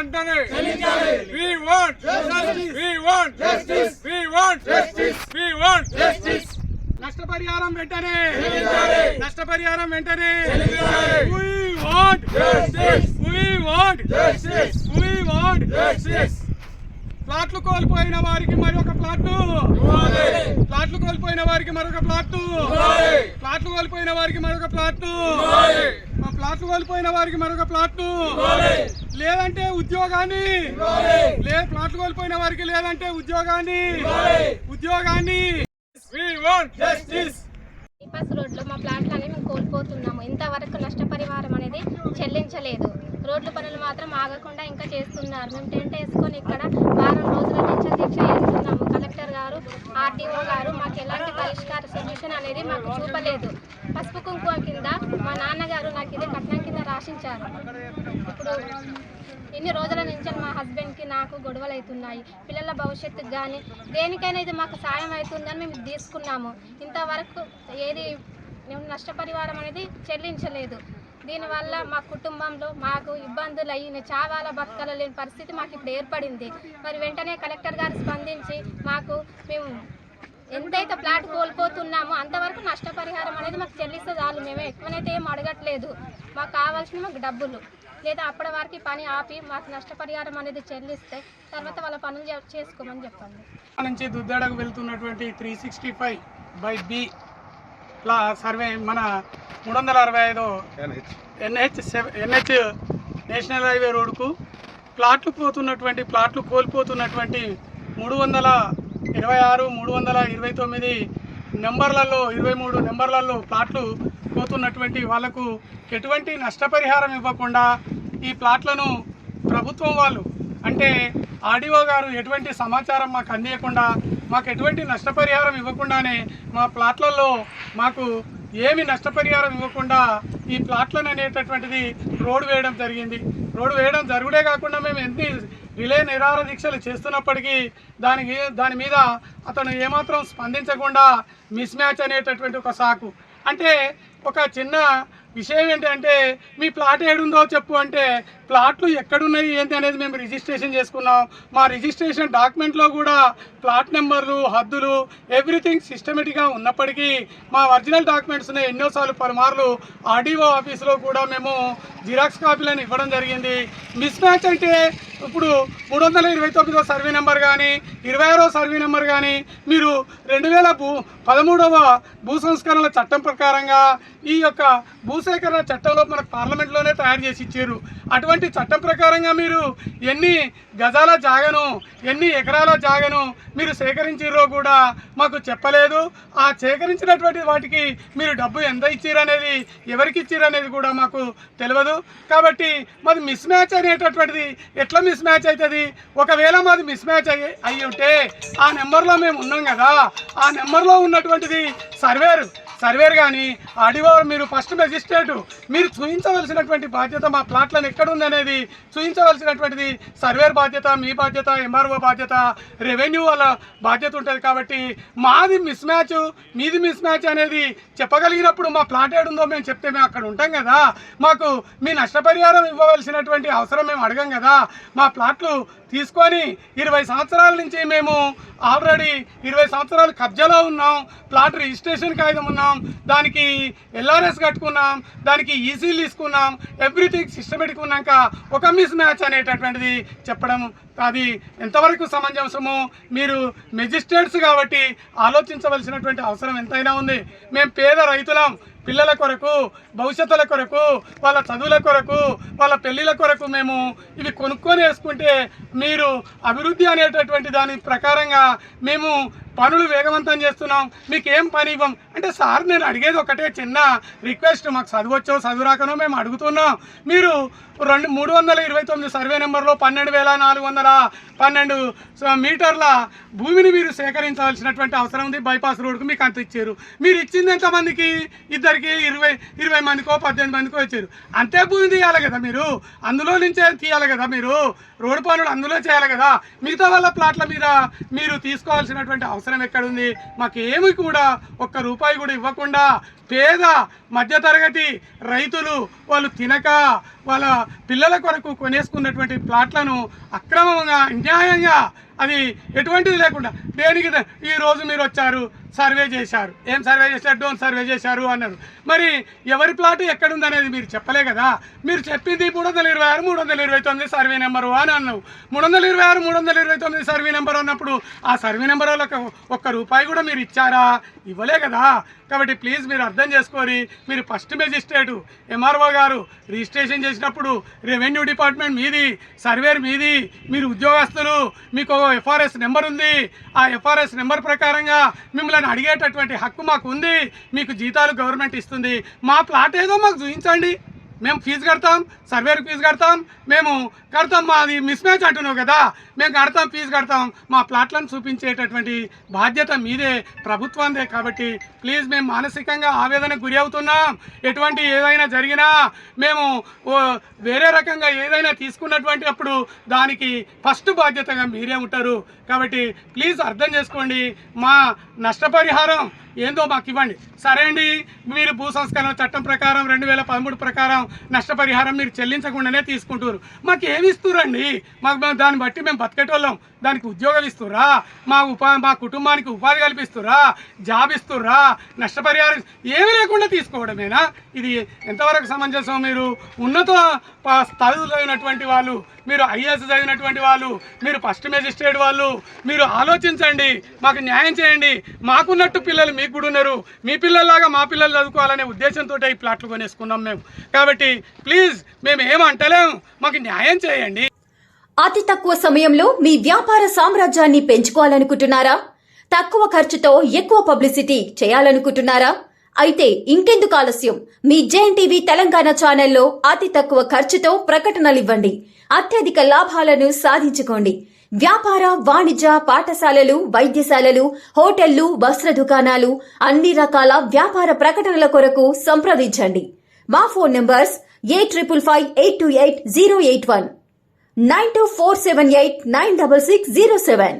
వెంటనే we want justice, we want justice, we want justice, we want justice. నష్టపరిహారం వెంటనే నష్టపరిహారం వెంటనే we want justice, we want justice, we want justice. ప్లాట్లు కోల్పోయిన వారికి మరొక ప్లాట్లు, ప్లాట్లు కోల్పోయిన వారికి మరొక ప్లాట్లు, ప్లాట్లు కోల్పోయిన వారికి మరొక ప్లాట్లు, ప్లాట్లు కోల్పోయిన వారికి మరొక ప్లాట్లు, లేదంటే ఉద్యోగాన్ని, ప్లాట్లు కోల్పోయిన వారికి లేదంటే ఉద్యోగాన్ని, ఉద్యోగాన్ని. We want justice. బైపాస్ రోడ్లో మా ప్లాట్లని మేము కోల్పోతున్నాము. ఇంతవరకు నష్టపరిహారం అనేది చెల్లించలేదు. రోడ్ల పనులు మాత్రం ఆగకుండా ఇంకా చేస్తున్నారు. మేము టెంట్ వేసుకొని ఇక్కడ వారం రోజుల నుంచి దీక్ష చేస్తున్నాము. కలెక్టర్ గారు, ఆర్డీఓ గారు మాకు ఎలాంటి పరిష్కార సొల్యూషన్ అనేది మాకు చూపలేదు. పసుపు కుంకుమ కింద మా నాన్నగారు నాకు ఇది కట్నం కింద రాసించారు. ఇప్పుడు ఇన్ని రోజుల నుంచి మా హస్బెండ్కి నాకు గొడవలు అవుతున్నాయి. పిల్లల భవిష్యత్తుకు కానీ దేనికైనా ఇది మాకు సాయం అవుతుందని మేము తీసుకున్నాము. ఇంతవరకు ఏది నష్టపరిహారం అనేది చెల్లించలేదు. దీనివల్ల మా కుటుంబంలో మాకు ఇబ్బందులు అయ్యి చావాల బతకలేని పరిస్థితి మాకు ఇప్పుడు ఏర్పడింది. మరి వెంటనే కలెక్టర్ గారు స్పందించి మాకు మేము ఎంతైతే ప్లాట్ కోల్పోతున్నామో అంతవరకు నష్టపరిహారం అనేది మాకు చెల్లిస్తే చాలు. మేము ఎక్కువనైతే ఏం అడగట్లేదు. మాకు కావాల్సిన మాకు డబ్బులు లేదా అప్పటి వరకు పని ఆపి మాకు నష్టపరిహారం అనేది చెల్లిస్తే తర్వాత వాళ్ళ పనులు చేసుకోమని చెప్పండి. నుంచి దుద్దడకు వెళ్తున్నటువంటి 365/B సర్వే మన 365 NH నేషనల్ హైవే రోడ్కు ప్లాట్లు కోల్పోతున్నటువంటి 326, 329 నెంబర్లలో 23 నెంబర్లలో ప్లాట్లు పోతున్నటువంటి వాళ్లకు ఎటువంటి నష్టపరిహారం ఇవ్వకుండా ఈ ప్లాట్లను ప్రభుత్వం వాళ్ళు అంటే ఆర్డీఓ గారు ఎటువంటి సమాచారం మాకు అందించకుండా మాకు ఎటువంటి నష్టపరిహారం ఇవ్వకుండానే మా ప్లాట్లలో మాకు ఏమి నష్టపరిహారం ఇవ్వకుండా ఈ ప్లాట్లను అనేటటువంటిది రోడ్డు వేయడం జరిగింది. రోడ్డు వేయడం జరుగుడే కాకుండా మేము ఎన్ని రిలే నిరాహార దీక్షలు చేస్తున్నప్పటికీ దాని మీద అతను ఏమాత్రం స్పందించకుండా మిస్ మ్యాచ్ అనేటటువంటి ఒక సాకు. అంటే ఒక చిన్న విషయం ఏంటంటే మీ ప్లాట్ ఏడుందో చెప్పు అంటే ప్లాట్లు ఎక్కడున్నాయి ఏంటి అనేది మేము రిజిస్ట్రేషన్ చేసుకున్నాం. మా రిజిస్ట్రేషన్ డాక్యుమెంట్లో కూడా ప్లాట్ నెంబర్లు, హద్దులు, ఎవ్రీథింగ్ సిస్టమేటిక్గా ఉన్నప్పటికీ మా ఒరిజినల్ డాక్యుమెంట్స్ని ఎన్నోసార్లు పలుమార్లు ఆర్డీఓ ఆఫీస్లో కూడా మేము జిరాక్స్ కాపీలను ఇవ్వడం జరిగింది. మిస్ మ్యాచ్ అంటే ఇప్పుడు 329వ సర్వే నెంబర్ కానీ 26వ సర్వే నెంబర్ కానీ మీరు 2013వ భూ సంస్కరణల చట్టం ప్రకారంగా ఈ యొక్క భూసేకరణ చట్టంలో మనకు పార్లమెంట్లోనే తయారు చేసి ఇచ్చారు. అటువంటి చట్టం ప్రకారంగా మీరు ఎన్ని గజాల జాగను, ఎన్ని ఎకరాల జాగను మీరు సేకరించారో కూడా మాకు చెప్పలేదు. ఆ సేకరించినటువంటి వాటికి మీరు డబ్బు ఎంత ఇచ్చారనేది, ఎవరికి ఇచ్చారనేది కూడా మాకు తెలియదు. కాబట్టి మాది మిస్ మ్యాచ్ అనేటటువంటిది ఎట్లా మిస్ మ్యాచ్ అవుతుంది? ఒకవేళ మాది మిస్ మ్యాచ్ అయ్యి ఉంటే ఆ నెంబర్లో మేము ఉన్నాం కదా, ఆ నెంబర్లో ఉన్నటువంటిది సర్వేర్ కానీ ఆర్డీఓ మీరు ఫస్ట్ మెజిస్ట్రేట్ మీరు చూపించవలసినటువంటి బాధ్యత మా ప్లాట్లను ఎక్కడుంది అనేది చూపించవలసినటువంటిది సర్వేర్ బాధ్యత, మీ బాధ్యత, ఎంఆర్ఓ బాధ్యత, రెవెన్యూ వాళ్ళ బాధ్యత ఉంటుంది. కాబట్టి మాది మిస్ మ్యాచ్ మీది మిస్ మ్యాచ్ అనేది చెప్పగలిగినప్పుడు మా ప్లాట్ ఏడుందో మేము చెప్తే మేము అక్కడ ఉంటాం కదా. మాకు మీ నష్టపరిహారం ఇవ్వవలసినటువంటి అవసరం మేము అడగం కదా. మా ప్లాట్లు తీసుకొని 20 సంవత్సరాల నుంచి మేము ఆల్రెడీ 20 సంవత్సరాలు కబ్జాలో ఉన్నాం. ప్లాట్ రిజిస్ట్రేషన్ కాగితం ఉన్నాం, దానికి LRS కట్టుకున్నాం, దానికి ఈసీలు తీసుకున్నాం, ఎవ్రీథింగ్ సిస్టమేటిక్ ఉన్నాక ఒక మిస్ మ్యాచ్ అనేటటువంటిది చెప్పడం అది ఎంతవరకు సమంజసమో మీరు మెజిస్ట్రేట్స్ కాబట్టి ఆలోచించవలసినటువంటి అవసరం ఎంతైనా ఉంది. మేము పేద రైతులం, పిల్లల కొరకు, భవిష్యత్తుల కొరకు, వాళ్ళ చదువుల కొరకు, వాళ్ళ పెళ్ళిళ్ళ కొరకు మేము ఇవి కొనుక్కొని వేసుకుంటే మీరు అభివృద్ధి అనేటటువంటి దాని ప్రకారంగా మేము పనులు వేగవంతం చేస్తున్నాం, మీకు ఏం పని ఇవ్వం అంటే సార్ నేను అడిగేది ఒకటే చిన్న రిక్వెస్ట్, మాకు చదువచ్చో చదువు రాకనో మేము అడుగుతున్నాం. మీరు 329 సర్వే నెంబర్లో 12,412 మీటర్ల భూమిని మీరు సేకరించవలసినటువంటి అవసరం ఉంది. బైపాస్ రోడ్కు మీకు అంత ఇచ్చారు. మీరు ఇచ్చింది ఎంతమందికి? ఇద్దరికి 20 మందికో 18 మందికో ఇచ్చారు. అంతే భూమి తీయాలి కదా మీరు, అందులో నుంచే తీయాలి కదా మీరు, రోడ్డు పనులు అందులో చేయాలి కదా. మిగతా వాళ్ళ ప్లాట్ల మీద మీరు తీసుకోవాల్సినటువంటి అవసరం ఎక్కడుంది? మాకు ఏమి కూడా ఒక్క రూపాయి కూడా ఇవ్వకుండా పేద మధ్యతరగతి రైతులు వాళ్ళు తినక వాళ్ళ పిల్లల కొరకు కొనేసుకున్నటువంటి ప్లాట్లను అక్రమంగా అన్యాయంగా అది ఎటువంటిది లేకుండా దేనికి ఈరోజు మీరు వచ్చారు సర్వే చేశారు, ఏం సర్వే చేశారు, డోన్ సర్వే చేశారు అన్నారు. మరి ఎవరి ప్లాట్ ఎక్కడుందనేది మీరు చెప్పలే కదా. మీరు చెప్పింది 326 329 సర్వే నెంబరు అని అన్నావు. 326 329 సర్వే నెంబర్ అన్నప్పుడు ఆ సర్వే నెంబర్ వాళ్ళకి ₹1 కూడా మీరు ఇచ్చారా? ఇవ్వలే కదా. కాబట్టి ప్లీజ్ మీరు అర్థం చేసుకోరి. మీరు ఫస్ట్ మెజిస్ట్రేటు ఎంఆర్ఓ గారు రిజిస్ట్రేషన్ చేసినప్పుడు రెవెన్యూ డిపార్ట్మెంట్ మీది, సర్వేర్ మీది, మీరు ఉద్యోగస్తులు, మీకు ఎఫ్ఆర్ఎస్ నెంబర్ ఉంది. ఆ ఎఫ్ఆర్ఎస్ నెంబర్ ప్రకారంగా మిమ్మల్ని అడిగేటటువంటి హక్కు మాకు ఉంది. మీకు జీతాలు గవర్నమెంట్ ఇస్తుంది. మా ప్లాట్ ఏదో మాకు చూపించండి, మేము ఫీజు కడతాం, సర్వేకి ఫీజు కడతాం, మేము కడతాం. మాది మిస్ మ్యాచ్ అంటున్నావు కదా, మేము కడతాం, ఫీజు కడతాం. మా ప్లాట్లను చూపించేటటువంటి బాధ్యత మీదే, ప్రభుత్వందే. కాబట్టి ప్లీజ్ మేము మానసికంగా ఆవేదనకు గురి అవుతున్నాం. ఎటువంటి ఏదైనా జరిగినా మేము వేరే రకంగా ఏదైనా తీసుకున్నటువంటి అప్పుడు దానికి ఫస్ట్ బాధ్యతగా మీరే ఉంటారు. కాబట్టి ప్లీజ్ అర్థం చేసుకోండి. మా నష్టపరిహారం ఏందో మాకు ఇవ్వండి. సరే అండి, మీరు భూ సంస్కరణ చట్టం ప్రకారం 2013 ప్రకారం నష్టపరిహారం మీరు చెల్లించకుండానే తీసుకుంటారు. మాకు ఏమి ఇస్తురండి? మాకు దాన్ని బట్టి మేము బతికేటోళ్ళం. దానికి ఉద్యోగం ఇస్తుర్రా? మా కుటుంబానికి ఉపాధి కల్పిస్తుర్రా? జాబ్ ఇస్తుర్రా? నష్టపరిహారం ఏమీ లేకుండా తీసుకోవడమేనా? ఇది ఎంతవరకు సమంజసం? మీరు ఉన్నత స్థాయిలో చదివినటువంటి వాళ్ళు, మీరు ఐఏఎస్ చదివినటువంటి వాళ్ళు, మీరు ఫస్ట్ మెజిస్ట్రేట్ వాళ్ళు, మీరు ఆలోచించండి, మాకు న్యాయం చేయండి. మాకున్నట్టు పిల్లలు మీకు కూడా ఉన్నారు. మీ పిల్లల్లాగా మా పిల్లలు చదువుకోవాలనే ఉద్దేశంతో ఈ ప్లాట్లు కొనేసుకున్నాం మేము. కాబట్టి ప్లీజ్ మేము ఏమంటలేము, మాకు న్యాయం చేయండి. అతి తక్కువ సమయంలో మీ వ్యాపార సామ్రాజ్యాన్ని పెంచుకోవాలనుకుంటున్నారా? తక్కువ ఖర్చుతో ఎక్కువ పబ్లిసిటీ చేయాలనుకుంటున్నారా? అయితే ఇంకెందుకు ఆలస్యం? మీ జేఎన్టీవీ తెలంగాణ ఛానల్లో అతి తక్కువ ఖర్చుతో ప్రకటనలివ్వండి. అత్యధిక లాభాలను సాధించుకోండి. వ్యాపార, వాణిజ్య, పాఠశాలలు, వైద్యశాలలు, హోటళ్లు, వస్త్ర దుకాణాలు, అన్ని రకాల వ్యాపార ప్రకటనల కొరకు సంప్రదించండి. మా ఫోన్ నంబర్స్ 8558288081 9247896607.